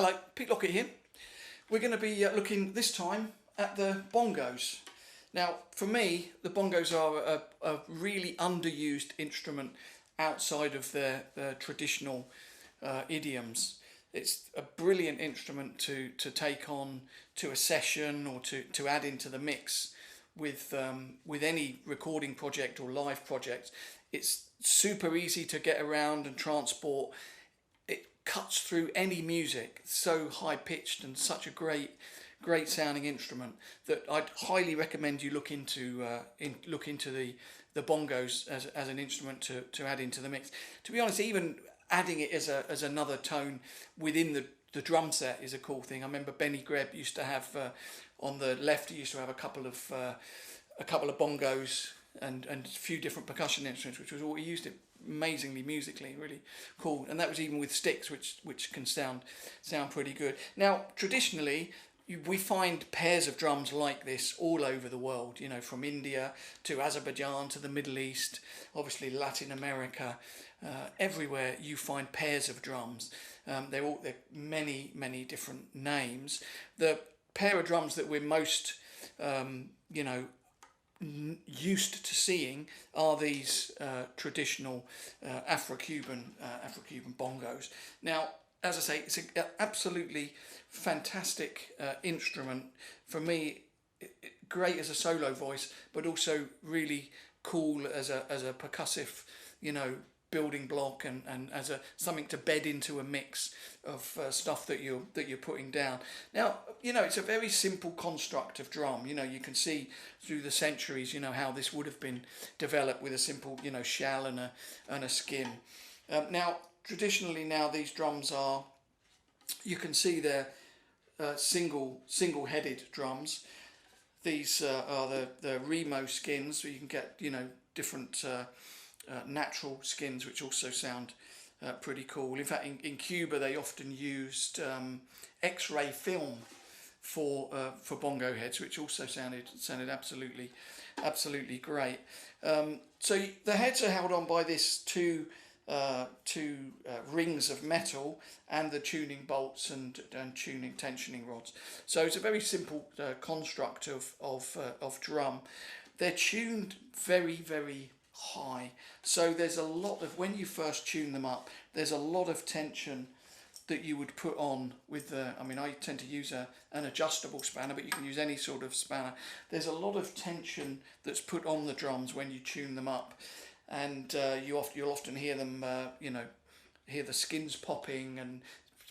Hello, Pete Lockett here. We're going to be looking this time at the bongos. Now, for me, the bongos are a really underused instrument outside of their traditional idioms. It's a brilliant instrument to take on to a session or to add into the mix with any recording project or live project. It's super easy to get around and transport. It cuts through any music, so high pitched and such a great sounding instrument that I'd highly recommend you look into the bongos as an instrument to add into the mix. To be honest, even adding it as another tone within the drum set is a cool thing. I remember Benny Greb used to have on the left, he used to have a couple of bongos and a few different percussion instruments, which was all he used it amazingly musically, really cool. And that was even with sticks, which can sound pretty good. Now, traditionally, we find pairs of drums like this all over the world, you know, from India to Azerbaijan to the Middle East, obviously Latin America, everywhere you find pairs of drums. They're many different names. The pair of drums that we're most, used to seeing are these traditional Afro-Cuban bongos. Now, as I say, it's an absolutely fantastic instrument. For me, great as a solo voice, but also really cool as a percussive, building block and as something to bed into a mix of stuff that you're putting down. Now, it's a very simple construct of drum. You can see through the centuries, how this would have been developed with a simple, shell and a skin. Now, traditionally, these drums are, you can see they're single-headed drums. These are the Remo skins, so you can get different natural skins, which also sound pretty cool. In fact, in Cuba they often used X-ray film for bongo heads, which also sounded absolutely great. So the heads are held on by this two rings of metal and the tuning bolts and tuning tensioning rods. So it's a very simple construct of drum. They're tuned very high, so there's a lot of, when you first tune them up, there's a lot of tension that you would put on with I tend to use an adjustable spanner, but you can use any sort of spanner. There's a lot of tension that's put on the drums when you tune them up, and you'll often hear them hear the skins popping, and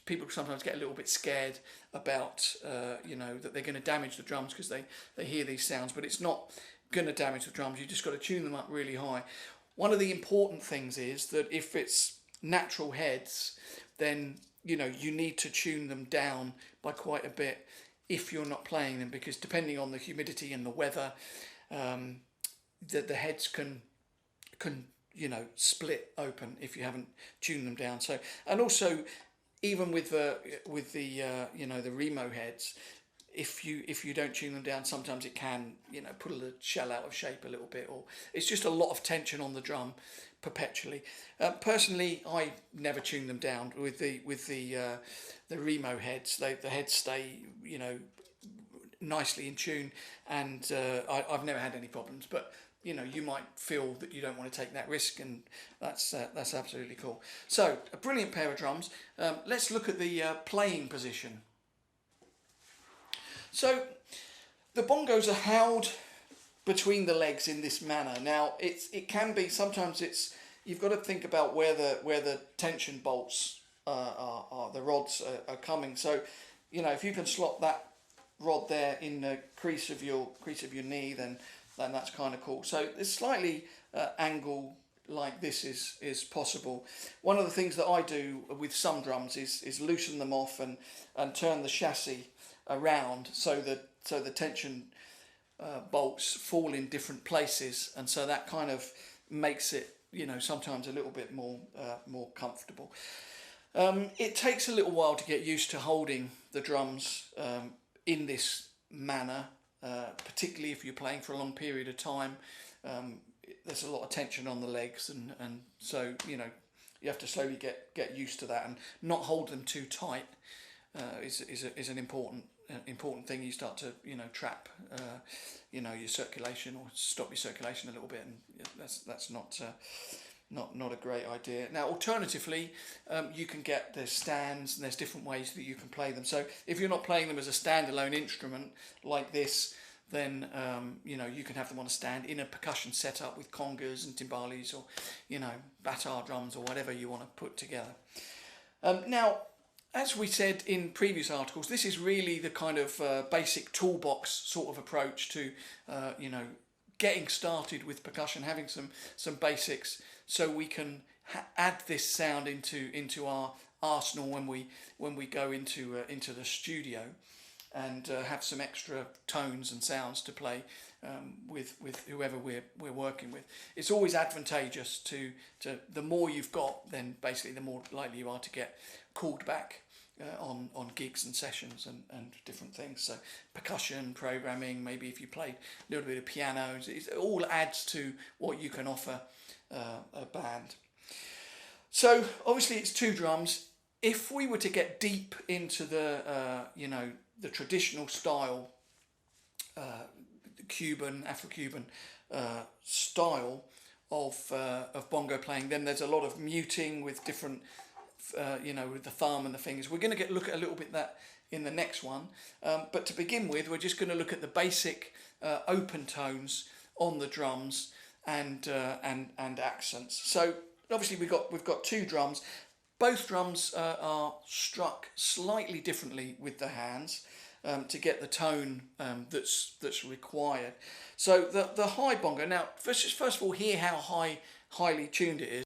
people sometimes get a little bit scared about that they're going to damage the drums because they hear these sounds, but it's not going to damage the drums. You just got to tune them up really high. One of the important things is that if it's natural heads, then you need to tune them down by quite a bit if you're not playing them, because depending on the humidity and the weather, the heads can split open if you haven't tuned them down. So, and also even with the Remo heads, if you don't tune them down, sometimes it can put a shell out of shape a little bit, or it's just a lot of tension on the drum perpetually. Personally, I never tune them down with the Remo heads. The heads stay nicely in tune, and I've never had any problems. But you might feel that you don't want to take that risk, and that's absolutely cool. So a brilliant pair of drums. Let's look at the playing position. So the bongos are held between the legs in this manner. Now it can be, sometimes you've got to think about where the tension bolts are the rods are coming. So if you can slot that rod there in the crease of your knee, then that's kind of cool. So this slightly angle like this is possible. One of the things that I do with some drums is loosen them off and turn the chassis around so the tension bolts fall in different places, and so that kind of makes it sometimes a little bit more comfortable. It takes a little while to get used to holding the drums in this manner, particularly if you're playing for a long period of time. There's a lot of tension on the legs, and so you have to slowly get used to that and not hold them too tight. is an important thing. You start to trap your circulation, or stop your circulation a little bit, and that's not a great idea. Now, alternatively, you can get the stands, and there's different ways that you can play them. So if you're not playing them as a standalone instrument like this, then you can have them on a stand in a percussion setup with congas and timbales, or batar drums, or whatever you want to put together. Now, as we said in previous articles, this is really the kind of basic toolbox sort of approach to getting started with percussion, having some basics, so we can add this sound into our arsenal when we go into the studio, and have some extra tones and sounds to play with whoever we're working with. It's always advantageous to the more you've got, then basically the more likely you are to get called back on gigs and sessions and different things. So percussion, programming, maybe if you played a little bit of piano, it all adds to what you can offer a band. So obviously it's 2 drums. If we were to get deep into the traditional style, Cuban, Afro-Cuban style of bongo playing, then there's a lot of muting with different, with the thumb and the fingers. We're going to look at a little bit that in the next one, but to begin with, we're just going to look at the basic open tones on the drums and accents. So obviously we've got 2 drums. Both drums are struck slightly differently with the hands to get the tone that's required. So the high bongo. Now, first of all, hear how highly tuned it is.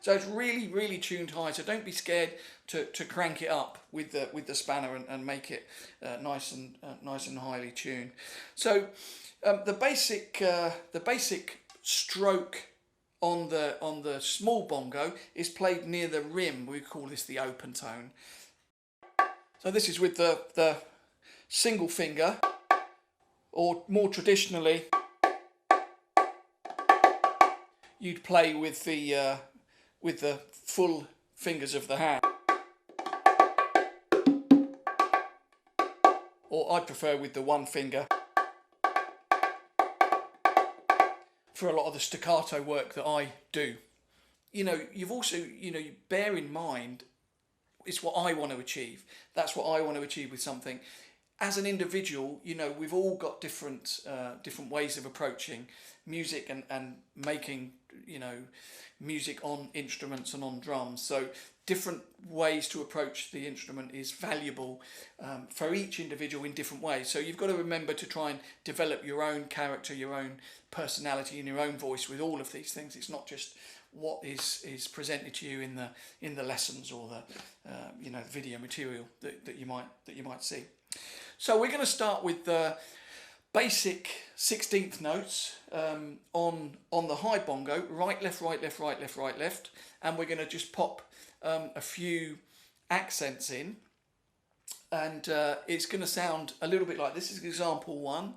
So it's really, really tuned high. So don't be scared to crank it up with the spanner and make it nice and highly tuned. So the basic stroke on the small bongo is played near the rim. We call this the open tone. So this is with the single finger, or more traditionally, you'd play with the full fingers of the hand, or I prefer with the one finger for a lot of the staccato work that I do. You've also, you bear in mind, it's what I want to achieve. That's what I want to achieve with something. As an individual, we've all got different ways of approaching music and making, music on instruments and on drums. So different ways to approach the instrument is valuable for each individual in different ways. So you've got to remember to try and develop your own character, your own personality, and your own voice with all of these things. It's not just what is presented to you in the lessons or the video material that you might see. So we're going to start with the basic 16th notes on the high bongo: right, left, right, left, right, left, right, left, and we're going to just pop a few accents in, and it's going to sound a little bit like this. Is example 1.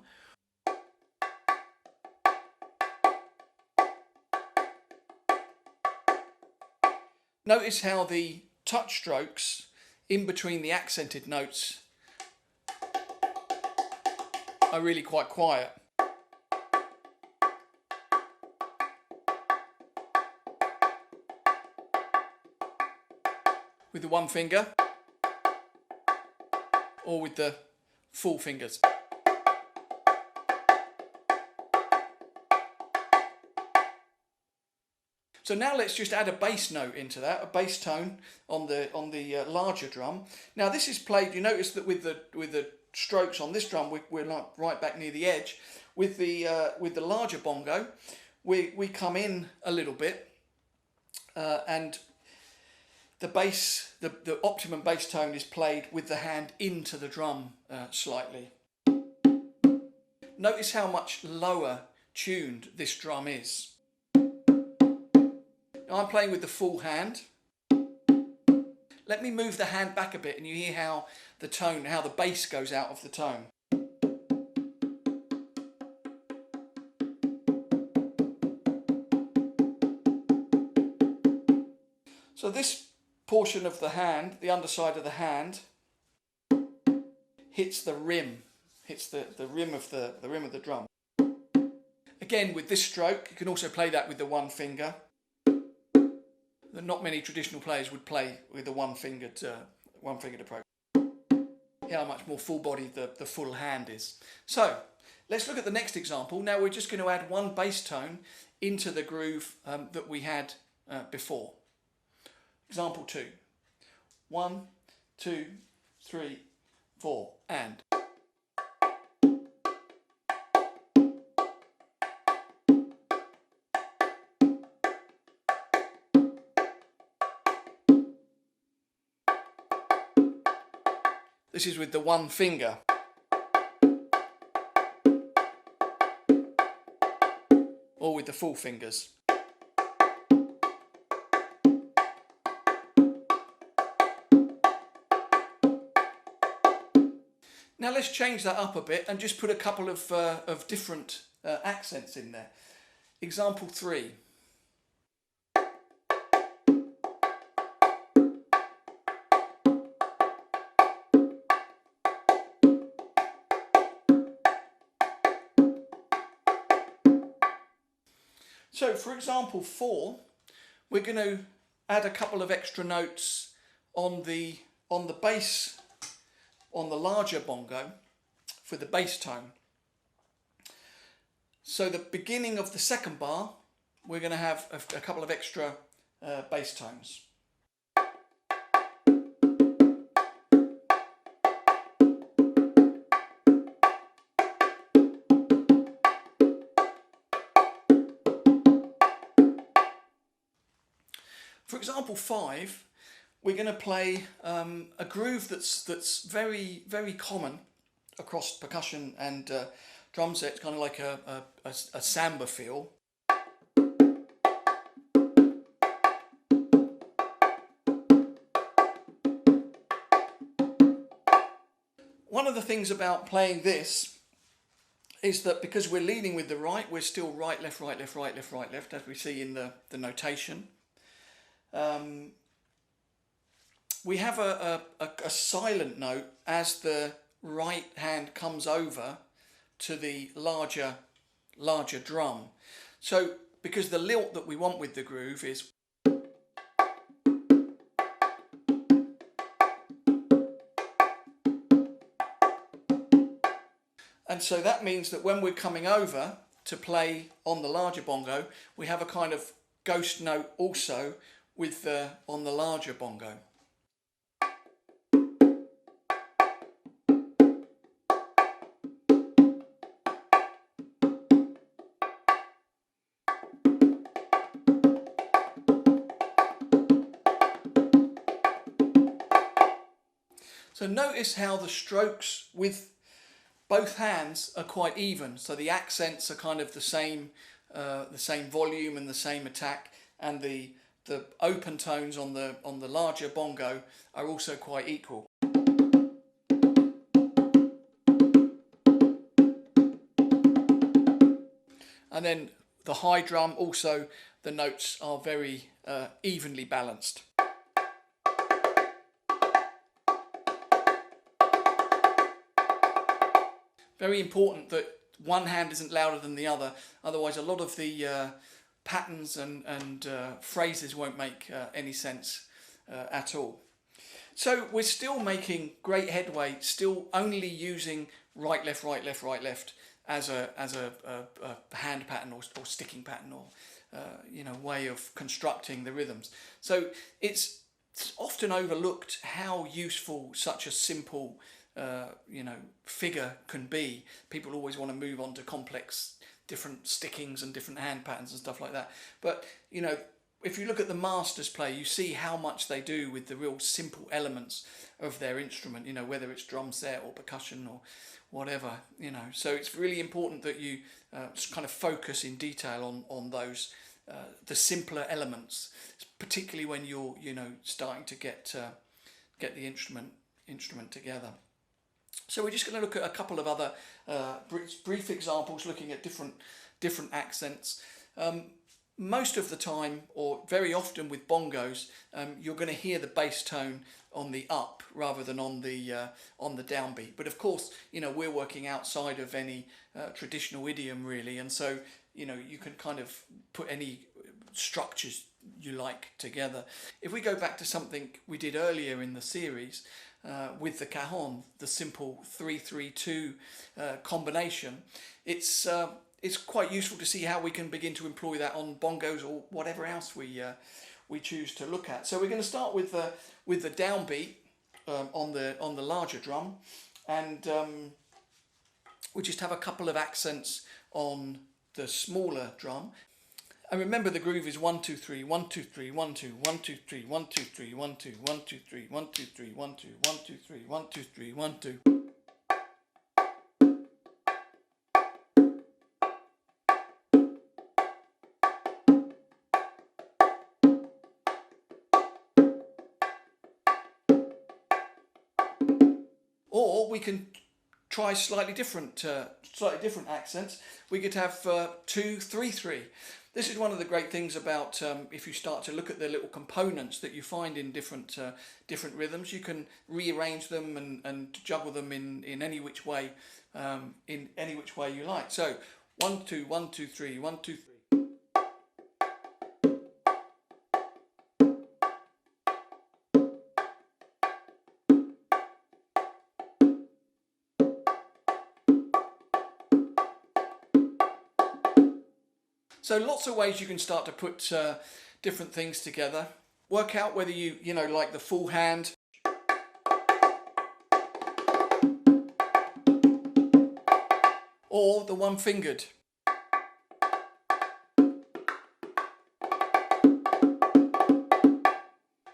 Notice how the touch strokes in between the accented notes are really quite quiet. With the one finger, or with the full fingers. So now let's just add a bass note into that, a bass tone on the larger drum. Now this is played. You notice that with the strokes on this drum, we're like right back near the edge. With the larger bongo, we come in a little bit, and the bass, the optimum bass tone is played with the hand into the drum slightly. Notice how much lower tuned this drum is. Now I'm playing with the full hand. Let me move the hand back a bit and you hear how the bass goes out of the tone. So this portion of the hand, the underside of the hand, hits the rim, hits the rim of the drum. Again, with this stroke, you can also play that with the one finger. Not many traditional players would play with the one-fingered approach. How much more full-bodied the full hand is. So let's look at the next example. Now we're just going to add one bass tone into the groove that we had before. Example 2. 1, 2, 3, 4, and. This is with the one finger. Or with the full fingers. Now let's change that up a bit and just put a couple of different accents in there. Example 3. So for example 4, we're going to add a couple of extra notes on the bass, on the larger bongo for the bass tone. So the beginning of the second bar, we're going to have a couple of extra bass tones. For example 5, we're going to play a groove that's very, very common across percussion and drum sets, kind of like a samba feel. One of the things about playing this is that because we're leading with the right, we're still right, left, right, left, right, left, right, left, as we see in the notation. We have a silent note as the right hand comes over to the larger drum. So because the lilt that we want with the groove is and so that means that when we're coming over to play on the larger bongo, we have a kind of ghost note also with on the larger bongo. So notice how the strokes with both hands are quite even. So the accents are kind of the same volume and the same attack, and the open tones on the larger bongo are also quite equal. And then the high drum also, the notes are very evenly balanced. Very important that one hand isn't louder than the other, otherwise a lot of the patterns and phrases won't make any sense at all. So we're still making great headway, still only using right, left, right, left, right, left as a hand pattern or sticking pattern or way of constructing the rhythms. So it's often overlooked how useful such a simple figure can be. People always want to move on to complex different stickings and different hand patterns and stuff like that. But if you look at the masters play, you see how much they do with the real simple elements of their instrument, whether it's drum set or percussion or whatever, So it's really important that you kind of focus in detail on those, the simpler elements, particularly when you're, starting to get the instrument together. So we're just going to look at a couple of other brief examples looking at different accents. most of the time, or very often with bongos, you're going to hear the bass tone on the up rather than on the downbeat. But of course, you know, we're working outside of any traditional idiom really, and so, you know, you can kind of put any structures you like together. If we go back to something we did earlier in the series with the cajon, the simple 3-3-2 combination, it's quite useful to see how we can begin to employ that on bongos or whatever else we choose to look at. So we're going to start with the downbeat on the larger drum, and we just have a couple of accents on the smaller drum. And remember, the groove is 1 2 3 1 2 3 1 2 1 2 3 1 2 3 1 2 1 2 3 1 2 3 1 2 1 2 3 1 2 3 1 2. Or we can try slightly different accents. We could have 2 3 3. This is one of the great things about if you start to look at the little components that you find in different rhythms. You can rearrange them and juggle them in any which way you like. So 1 2 1 2 3 1 2 3. So lots of ways you can start to put different things together. Work out whether you like the full hand, or the one-fingered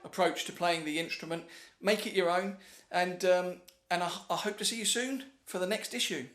approach to playing the instrument. Make it your own, and I hope to see you soon for the next issue.